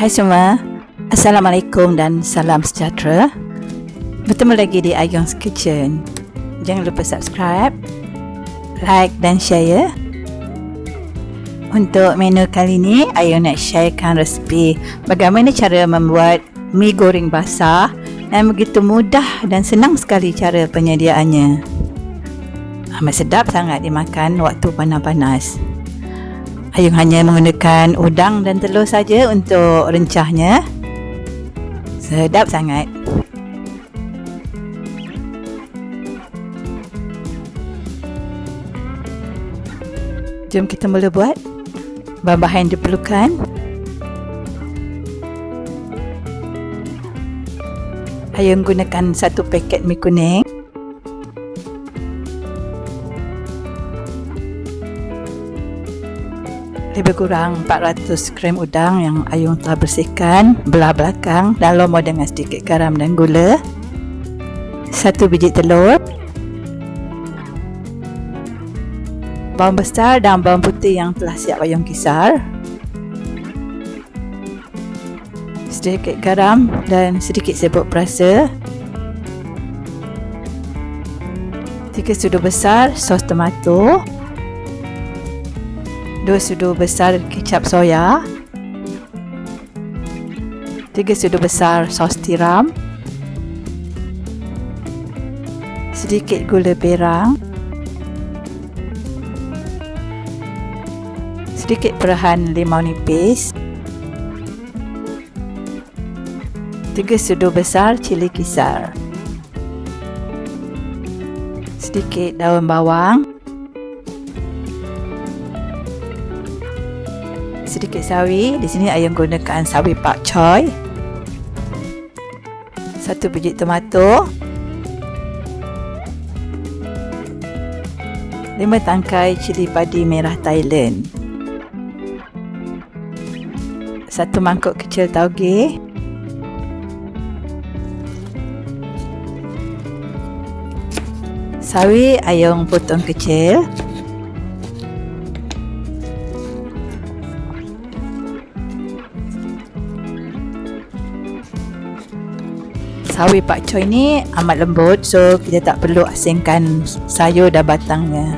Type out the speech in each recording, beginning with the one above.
Hai semua, Assalamualaikum dan salam sejahtera. Bertemu lagi di Ayung's Kitchen. Jangan lupa subscribe, like dan share ya. Untuk menu kali ni, Ayung nak sharekan resipi bagaimana cara membuat mi goreng basah dan begitu mudah dan senang sekali cara penyediaannya. Amat sedap sangat dimakan waktu panas-panas. Ayung hanya menggunakan udang dan telur saja untuk rencahnya. Sedap sangat. Jom kita mula buat. Bahan-bahan yang diperlukan: Ayung gunakan 1 paket mi kuning, lebih kurang 400 gram udang yang Ayung telah bersihkan belah belakang dan lombor dengan sedikit garam dan gula, 1 biji telur, bawang besar dan bawang putih yang telah siap Ayung kisar, sedikit garam dan sedikit serbuk perasa, 3 sudu besar sos tomato, 2 sudu besar kecap soya, 3 sudu besar sos tiram, sedikit gula perang, sedikit perahan limau nipis, 3 sudu besar cili kisar, sedikit daun bawang, sedikit sawi. Di sini Ayung gunakan sawi pak choy, 1 biji tomato, 5 tangkai cili padi merah Thailand, 1 mangkuk kecil tauge, sawi Ayung potong kecil, sawi pak choy ni amat lembut, so kita tak perlu asingkan sayur dan batangnya.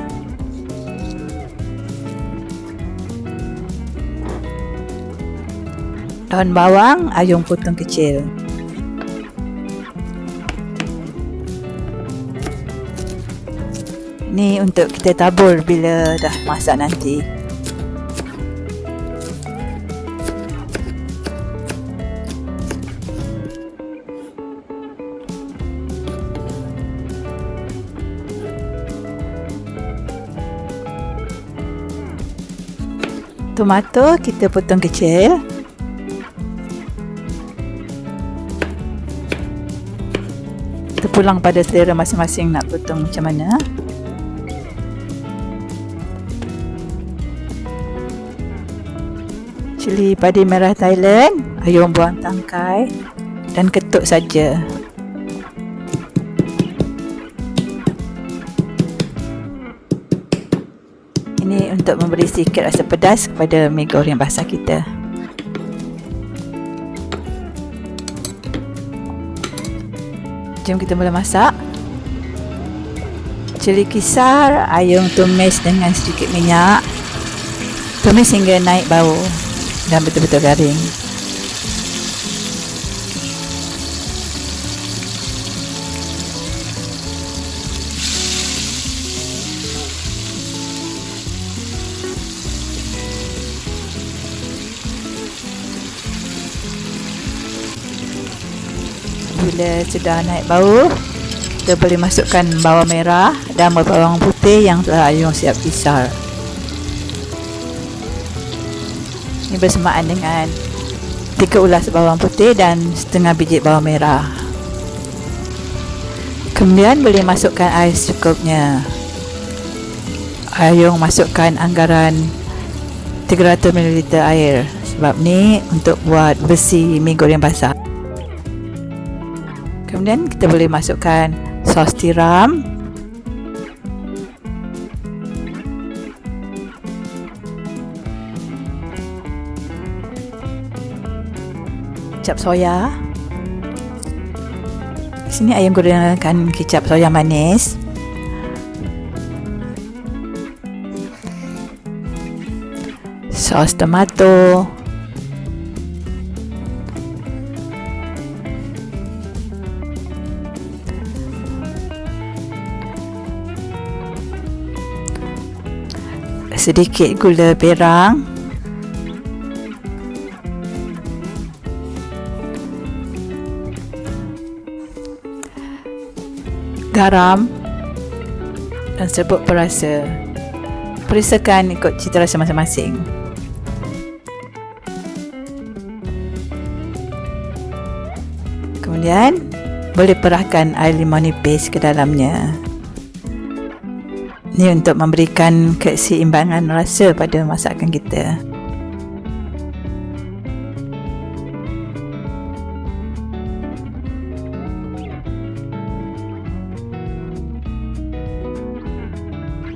Daun bawang Ayung potong kecil. Ni untuk kita tabur bila dah masak nanti. Tomato kita potong kecil. Terpulang pada selera masing-masing nak potong macam mana. Cili padi merah Thailand Ayung buang tangkai dan ketuk saja. Ini untuk memberi sikit rasa pedas kepada mi goreng basah kita. Jom kita mula masak. Cili kisar Ayung tumis dengan sedikit minyak. Tumis hingga naik bau dan betul-betul garing. Bila sudah naik bau, kita boleh masukkan bawang merah dan bawang putih yang telah Ayung siap kisar. Ini bersamaan dengan 3 ulas bawang putih dan setengah biji bawang merah. Kemudian boleh masukkan air secukupnya. Ayung masukkan anggaran 300 ml air sebab ni untuk buat bersih mi goreng basah. Kemudian kita boleh masukkan sos tiram, kicap soya. Di sini ayah gunakan kicap soya manis. Sos tomato. Sedikit gula perang. Garam dan serbuk perasa. Perisakan ikut cita rasa masing-masing. Kemudian boleh perahkan air limau nipis ke dalamnya. Ini untuk memberikan keseimbangan rasa pada masakan kita.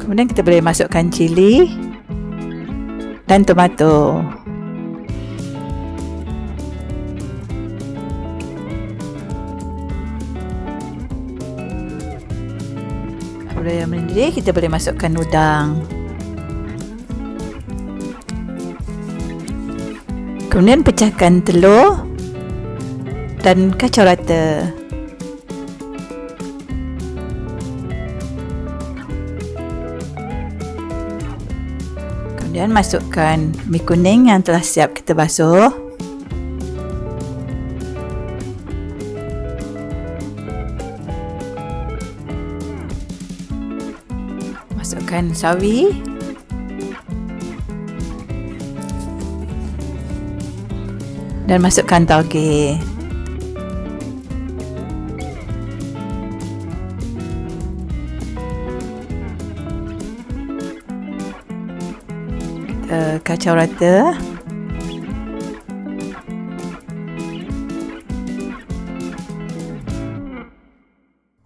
Kemudian kita boleh masukkan cili dan tomato. Apabila mendidih, kita boleh masukkan udang. Kemudian pecahkan telur dan kacau rata. Kemudian masukkan mi kuning yang telah siap kita basuh. Masukkan sawi. Dan masukkan tauge. Kacau rata.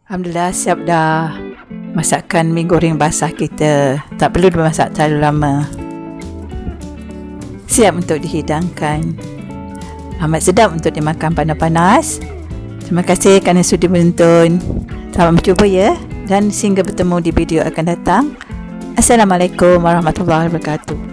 Alhamdulillah, siap dah masakan mi goreng basah kita. Tak perlu dimasak terlalu lama. Siap untuk dihidangkan. Amat sedap untuk dimakan panas-panas. Terima kasih kerana sudi menonton. Selamat berjumpa ya, dan sehingga bertemu di video akan datang. Assalamualaikum warahmatullahi wabarakatuh.